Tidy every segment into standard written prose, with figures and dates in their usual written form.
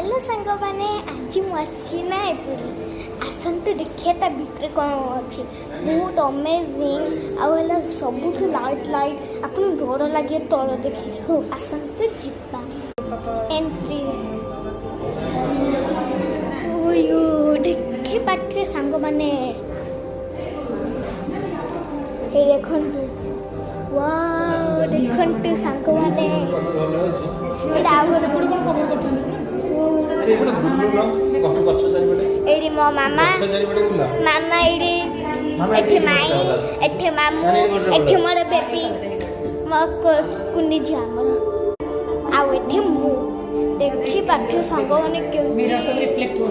hello सांग मैंने आज मुझे ना एपड़ी आसतु देखिए ता भितर कौन अच्छी बहुत अमेजिंग आला सब लाइट लाइट आप डर लगे तल देखिए हो आसतु जीवा एंट्री देखी पाखे सांग मैंने देखु वाओ देखु सांग मैंने एडी मो मामा मामा एडी एठी माई एठी मामू एठी मोर बेबी मो कुनी जामर आ एठी मु देखि पाठ्य संग माने के मेरा सब रिफ्लेक्ट हो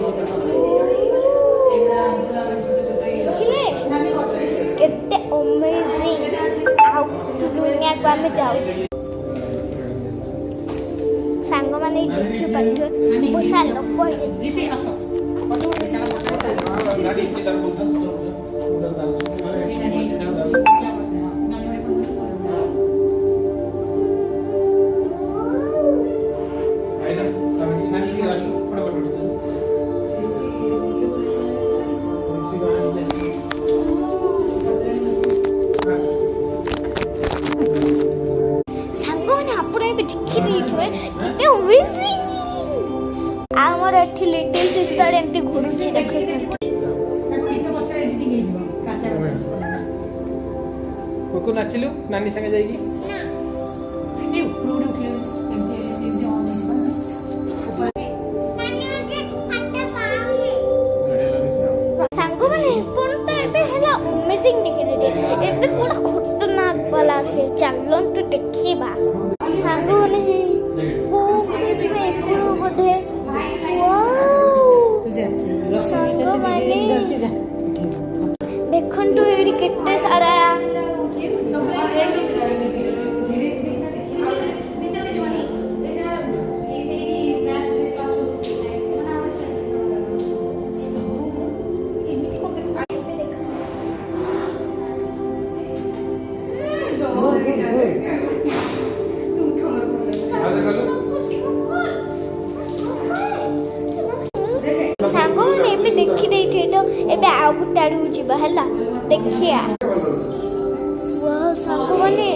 देखिले केते अमेजिंग आ दुनिया को हम जाऊ सांग माने देखि पाठ्य बहुत लोक आमर एठी लिटिल सिस्टर एंती घुरुची देखो कोको नाचिलु नानी संगे जाईगी सांग माने पण तो एबे हला अमेजिंग देखिले एबे पूरा खतरनाक वाला से चलन तो देखिबा सांग माने को जिवे एबे बडे देखु ये केते सारा सांग मैंने एबे देखि देइथे तो एबे आउ गुटाडू जीवा हला देखिया वाह सांग माने